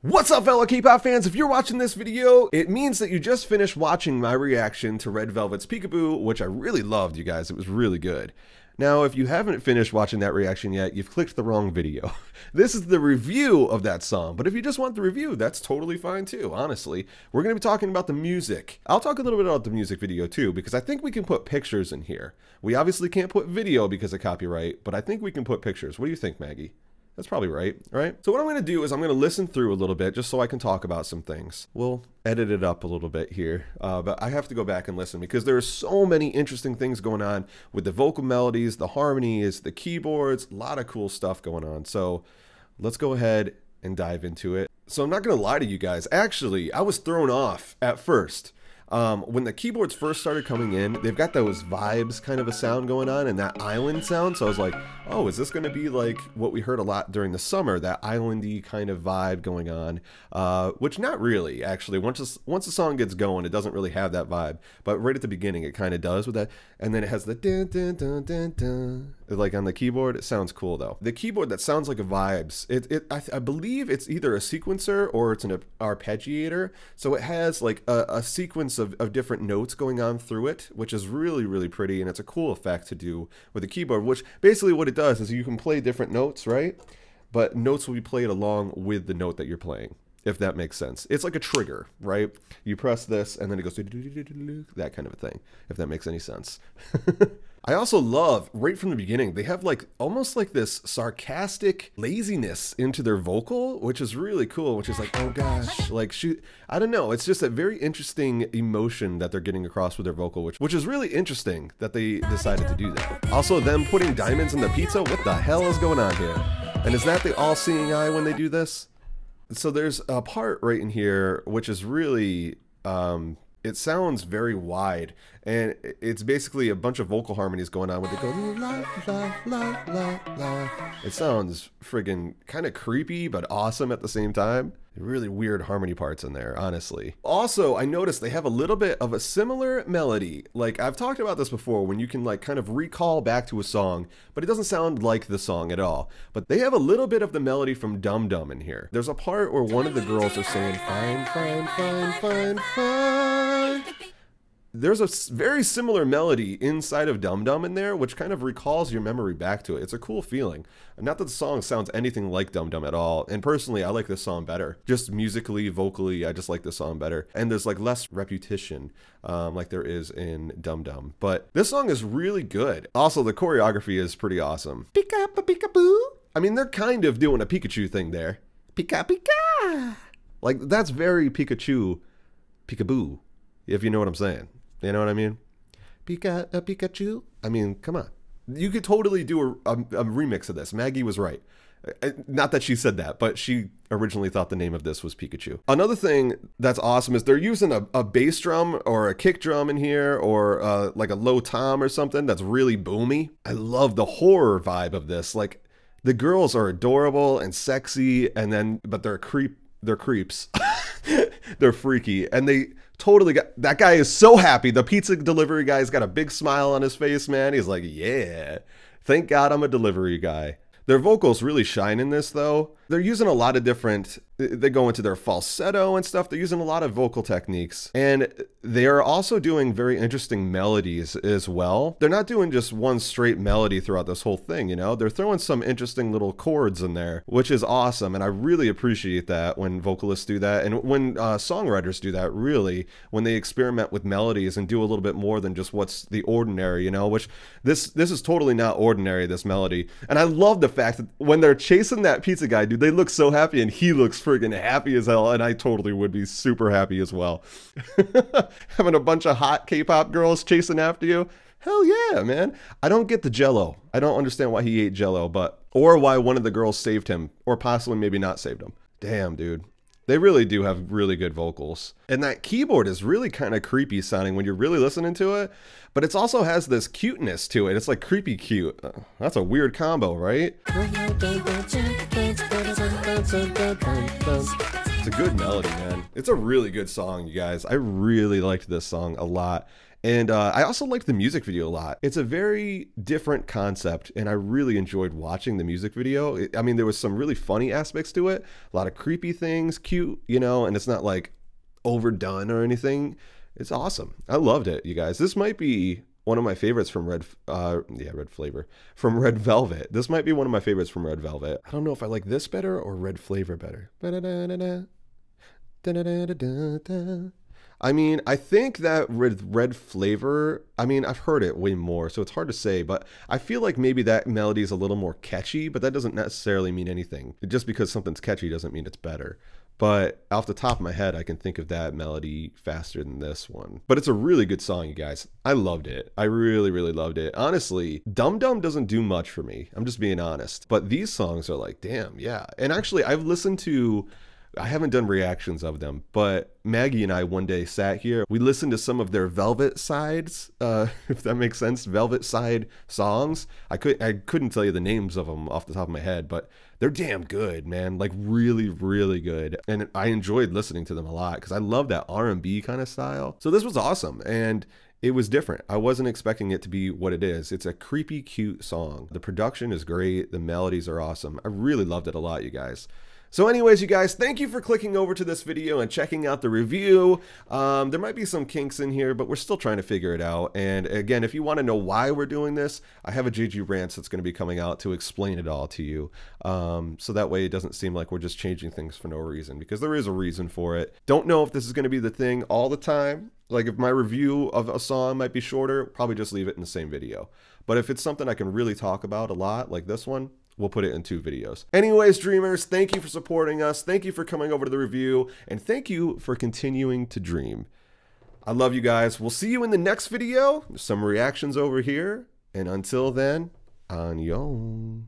What's up, fellow K-pop fans? If you're watching this video, it means that you just finished watching my reaction to Red Velvet's Peekaboo, which I really loved, you guys. It was really good. Now, if you haven't finished watching that reaction yet, you've clicked the wrong video. This is the review of that song, but if you just want the review, that's totally fine too, honestly. We're going to be talking about the music. I'll talk a little bit about the music video too, because I think we can put pictures in here. We obviously can't put video because of copyright, but I think we can put pictures. What do you think, Maggie? That's probably right? So what I'm going to do is I'm going to listen through a little bit just so I can talk about some things. We'll edit it up a little bit here, but I have to go back and listen because there are so many interesting things going on with the vocal melodies, the harmonies, the keyboards, a lot of cool stuff going on. So let's go ahead and dive into it. So I'm not going to lie to you guys. Actually, I was thrown off at first. When the keyboards first started coming in, they've got those vibes kind of a sound going on and that island sound. So I was like, oh, is this going to be like what we heard a lot during the summer, that islandy kind of vibe going on? Which not really, actually. Once the song gets going, it doesn't really have that vibe. But right at the beginning, it kind of does with that. And then it has the dun, dun, dun, dun, dun. Like on the keyboard. It sounds cool though. The keyboard that sounds like a vibes, I believe it's either a sequencer or it's an arpeggiator. So it has like a sequence of different notes going on through it, which is really, really pretty, and it's a cool effect to do with the keyboard, which basically what it does is you can play different notes, right? But notes will be played along with the note that you're playing, if that makes sense. It's like a trigger, right? You press this and then it goes that kind of a thing, if that makes any sense. I also love, right from the beginning, they have like almost like this sarcastic laziness into their vocal, which is really cool, which is like, oh gosh, like shoot, I don't know. It's just a very interesting emotion that they're getting across with their vocal, which is really interesting that they decided to do that. Also, them putting diamonds in the pizza, what the hell is going on here? And is that the all-seeing eye when they do this? So there's a part right in here, which is really, it sounds very wide, and it's basically a bunch of vocal harmonies going on with it go la la la la la. It sounds friggin' kind of creepy but awesome at the same time. Really weird harmony parts in there, honestly. Also, I noticed they have a little bit of a similar melody. Like, I've talked about this before, when you can like kind of recall back to a song, but it doesn't sound like the song at all. But they have a little bit of the melody from Dum Dum in here. There's a part where one of the girls are saying, fine, fine, fine, fine, fine. There's a very similar melody inside of Dum Dum in there, which kind of recalls your memory back to it. It's a cool feeling. Not that the song sounds anything like Dum Dum at all. And personally, I like this song better. Just musically, vocally, I just like this song better. And there's like less repetition like there is in Dum Dum. But this song is really good. Also, the choreography is pretty awesome. Pika pika boo. I mean, they're kind of doing a Pikachu thing there. Pika pika. Like, that's very Pikachu, Peekaboo, if you know what I'm saying. You know what I mean? Pikachu? I mean, come on. You could totally do a remix of this. Maggie was right. Not that she said that, but she originally thought the name of this was Pikachu. Another thing that's awesome is they're using a bass drum or a kick drum in here, or like a low tom or something that's really boomy. I love the horror vibe of this. Like, the girls are adorable and sexy, and then, but they're creeps. They're freaky, and they totally got, that guy is so happy. The pizza delivery guy's got a big smile on his face, man. He's like, yeah, thank God I'm a delivery guy. Their vocals really shine in this though. They're using a lot of different, they go into their falsetto and stuff. They're using a lot of vocal techniques, and they are also doing very interesting melodies as well. They're not doing just one straight melody throughout this whole thing, you know? They're throwing some interesting little chords in there, which is awesome. And I really appreciate that when vocalists do that. And when songwriters do that, really, when they experiment with melodies and do a little bit more than just what's the ordinary, you know, which this is totally not ordinary, this melody. And I love the fact that when they're chasing that pizza guy, dude, they look so happy, and he looks friggin' happy as hell, and I totally would be super happy as well. Having a bunch of hot K-pop girls chasing after you, hell yeah, man. I don't get the Jello. I don't understand why he ate Jello, or why one of the girls saved him, or possibly maybe not saved him. Damn, dude. They really do have really good vocals. And that keyboard is really kind of creepy sounding when you're really listening to it, but it also has this cuteness to it. It's like creepy cute. That's a weird combo, right? It's a good melody, man. It's a really good song, you guys. I really liked this song a lot. And I also liked the music video a lot. It's a very different concept, and I really enjoyed watching the music video. I mean, there was some really funny aspects to it, a lot of creepy things, cute, you know, and it's not like overdone or anything. It's awesome. I loved it, you guys. This might be one of my favorites from Red Velvet. This might be one of my favorites from Red Velvet. I don't know if I like this better or Red Flavor better. I mean, I think that Red Flavor, I mean, I've heard it way more, so it's hard to say, but I feel like maybe that melody is a little more catchy, but that doesn't necessarily mean anything. Just because something's catchy doesn't mean it's better. But off the top of my head, I can think of that melody faster than this one. But it's a really good song, you guys. I loved it. I really, really loved it. Honestly, Dum Dum doesn't do much for me. I'm just being honest. But these songs are like, damn, yeah. And actually, I've listened to... I haven't done reactions of them, but Maggie and I one day sat here. We listened to some of their Velvet sides, if that makes sense, Velvet side songs. I couldn't tell you the names of them off the top of my head, but they're damn good, man. Like really, really good. And I enjoyed listening to them a lot because I love that R&B kind of style. So this was awesome, and it was different. I wasn't expecting it to be what it is. It's a creepy, cute song. The production is great. The melodies are awesome. I really loved it a lot, you guys. So anyways, you guys, thank you for clicking over to this video and checking out the review. There might be some kinks in here, but we're still trying to figure it out. And again, if you want to know why we're doing this, I have a JG Rants that's going to be coming out to explain it all to you. So that way it doesn't seem like we're just changing things for no reason, because there is a reason for it. Don't know if this is going to be the thing all the time. Like if my review of a song might be shorter, probably just leave it in the same video. But if it's something I can really talk about a lot, like this one, we'll put it in 2 videos. Anyways, dreamers, thank you for supporting us. Thank you for coming over to the review. And thank you for continuing to dream. I love you guys. We'll see you in the next video. There's some reactions over here. And until then, annyeong.